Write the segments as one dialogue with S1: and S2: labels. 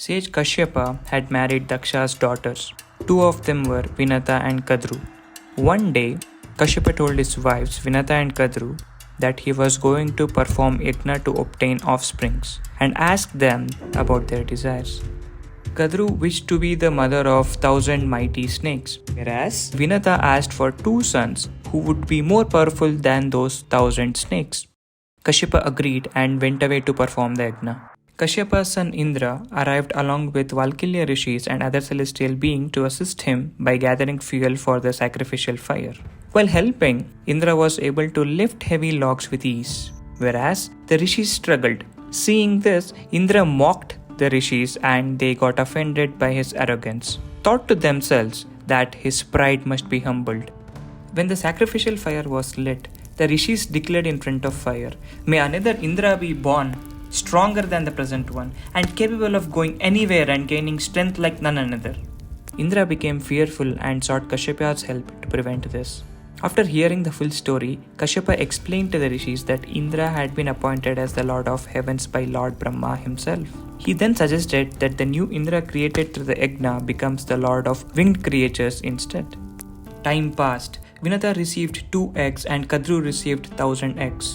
S1: Sage Kashyapa had married Daksha's daughters. Two of them were Vinata and Kadru. One day, Kashyapa told his wives Vinata and Kadru that he was going to perform yajna to obtain offsprings and asked them about their desires. Kadru wished to be the mother of 1,000 mighty snakes, whereas Vinata asked for 2 sons who would be more powerful than those 1,000 snakes. Kashyapa agreed and went away to perform the yajna. Kashyapa's son Indra arrived along with Valkylya rishis and other celestial beings to assist him by gathering fuel for the sacrificial fire. While helping, Indra was able to lift heavy logs with ease, whereas the rishis struggled. Seeing this, Indra mocked the rishis and they got offended by his arrogance, thought to themselves that his pride must be humbled. When the sacrificial fire was lit, the rishis declared in front of fire, "May another Indra be born, stronger than the present one, and capable of going anywhere and gaining strength like none another." Indra became fearful and sought Kashyapa's help to prevent this. After hearing the full story, Kashyapa explained to the rishis that Indra had been appointed as the Lord of Heavens by Lord Brahma himself. He then suggested that the new Indra created through the yajna becomes the Lord of winged creatures instead. Time passed. Vinata received 2 eggs and Kadru received 1,000 eggs.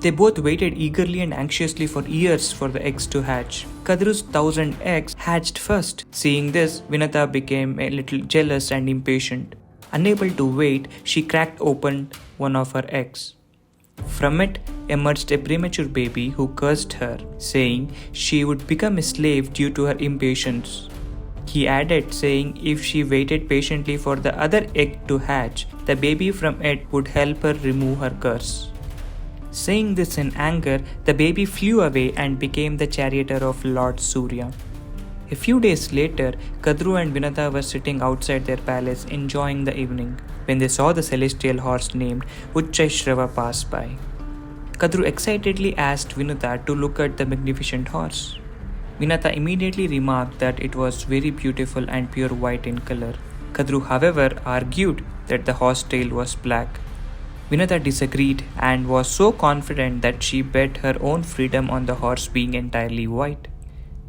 S1: They both waited eagerly and anxiously for years for the eggs to hatch. Kadru's 1,000 eggs hatched first. Seeing this, Vinata became a little jealous and impatient. Unable to wait, she cracked open one of her eggs. From it emerged a premature baby who cursed her, saying she would become a slave due to her impatience. He added, saying if she waited patiently for the other egg to hatch, the baby from it would help her remove her curse. Saying this in anger, the baby flew away and became the charioteer of Lord Surya. A few days later, Kadru and Vinata were sitting outside their palace enjoying the evening when they saw the celestial horse named Uchchaishrava pass by. Kadru excitedly asked Vinata to look at the magnificent horse. Vinata immediately remarked that it was very beautiful and pure white in color. Kadru, however, argued that the horse tail was black. Vinata disagreed and was so confident that she bet her own freedom on the horse being entirely white.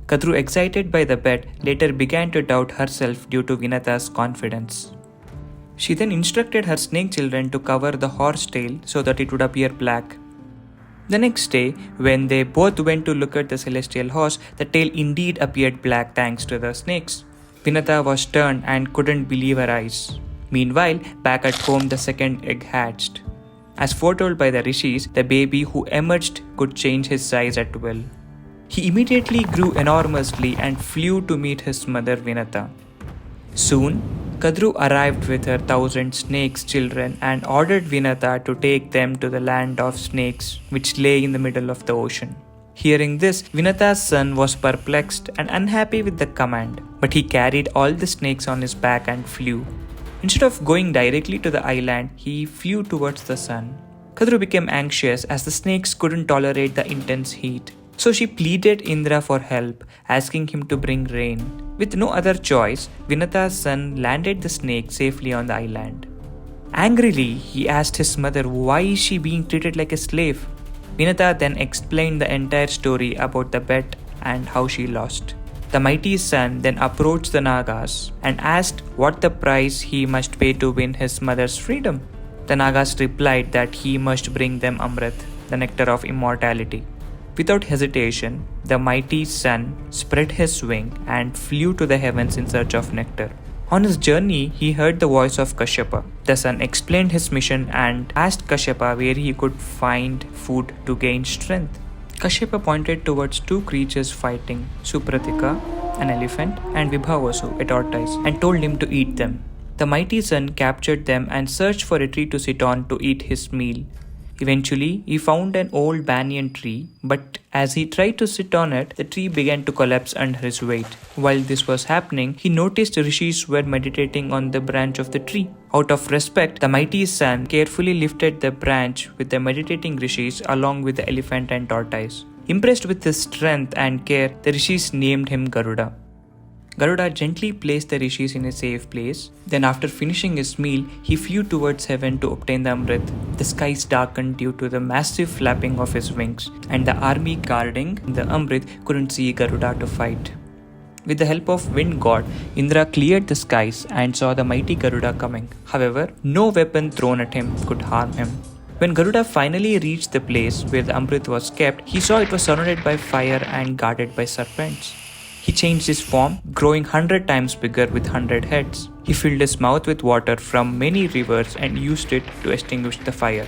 S1: Kadru, excited by the bet, later began to doubt herself due to Vinata's confidence. She then instructed her snake children to cover the horse tail so that it would appear black. The next day, when they both went to look at the celestial horse, the tail indeed appeared black thanks to the snakes. Vinata was stunned and couldn't believe her eyes. Meanwhile, back at home, the second egg hatched. As foretold by the rishis, the baby who emerged could change his size at will. He immediately grew enormously and flew to meet his mother Vinata. Soon, Kadru arrived with her 1,000 snakes children and ordered Vinata to take them to the land of snakes, which lay in the middle of the ocean. Hearing this, Vinata's son was perplexed and unhappy with the command, but he carried all the snakes on his back and flew. Instead of going directly to the island, he flew towards the sun. Kadru became anxious as the snakes couldn't tolerate the intense heat. So she pleaded Indra for help, asking him to bring rain. With no other choice, Vinata's son landed the snake safely on the island. Angrily, he asked his mother why is she being treated like a slave. Vinata then explained the entire story about the bet and how she lost. The mighty son then approached the Nāgas and asked what the price he must pay to win his mother's freedom. The Nāgas replied that he must bring them Amrit, the nectar of immortality. Without hesitation, the mighty son spread his wing and flew to the heavens in search of nectar. On his journey, he heard the voice of Kashyapa. The son explained his mission and asked Kashyapa where he could find food to gain strength. Kashyapa pointed towards 2 creatures fighting, Supratika, an elephant, and Vibhavasu, a tortoise, and told him to eat them. The mighty son captured them and searched for a tree to sit on to eat his meal. Eventually, he found an old banyan tree, but as he tried to sit on it, the tree began to collapse under his weight. While this was happening, he noticed rishis were meditating on the branch of the tree. Out of respect, the mighty son carefully lifted the branch with the meditating rishis along with the elephant and tortoise. Impressed with his strength and care, the rishis named him Garuda. Garuda gently placed the rishis in a safe place. Then after finishing his meal, he flew towards heaven to obtain the Amrit. The skies darkened due to the massive flapping of his wings, and the army guarding the Amrit couldn't see Garuda to fight. With the help of wind god, Indra cleared the skies and saw the mighty Garuda coming. However, no weapon thrown at him could harm him. When Garuda finally reached the place where the Amrit was kept, he saw it was surrounded by fire and guarded by serpents. He changed his form, growing 100 times bigger with 100 heads. He filled his mouth with water from many rivers and used it to extinguish the fire.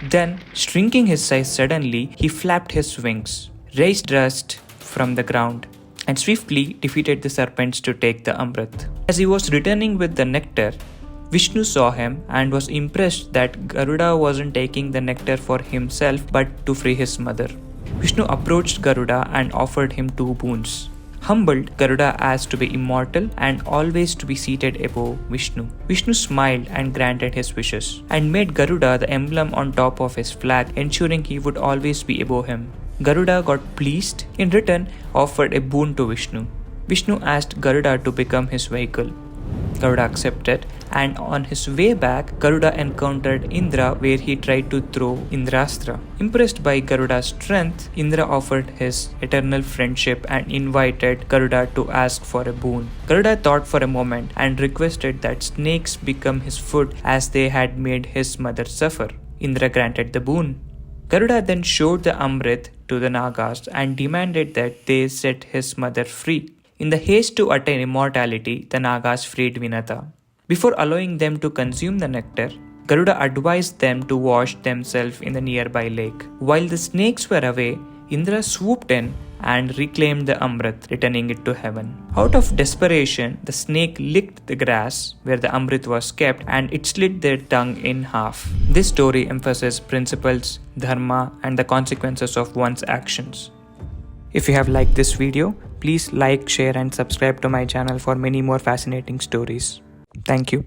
S1: Then, shrinking his size suddenly, he flapped his wings, raised dust from the ground, and swiftly defeated the serpents to take the Amrit. As he was returning with the nectar, Vishnu saw him and was impressed that Garuda wasn't taking the nectar for himself but to free his mother. Vishnu approached Garuda and offered him two boons. Humbled, Garuda asked to be immortal and always to be seated above Vishnu. Vishnu smiled and granted his wishes, and made Garuda the emblem on top of his flag, ensuring he would always be above him. Garuda got pleased, in return offered a boon to Vishnu. Vishnu asked Garuda to become his vehicle. Garuda accepted, and on his way back, Garuda encountered Indra where he tried to throw Indrastra. Impressed by Garuda's strength, Indra offered his eternal friendship and invited Garuda to ask for a boon. Garuda thought for a moment and requested that snakes become his food as they had made his mother suffer. Indra granted the boon. Garuda then showed the Amrit to the Nāgas and demanded that they set his mother free. In the haste to attain immortality, the Nāgas freed Vinata. Before allowing them to consume the nectar, Garuda advised them to wash themselves in the nearby lake. While the snakes were away, Indra swooped in and reclaimed the Amrit, returning it to heaven. Out of desperation, the snake licked the grass where the Amrit was kept and it slit their tongue in half. This story emphasizes principles, dharma, and the consequences of one's actions. If you have liked this video, please like, share and subscribe to my channel for many more fascinating stories. Thank you.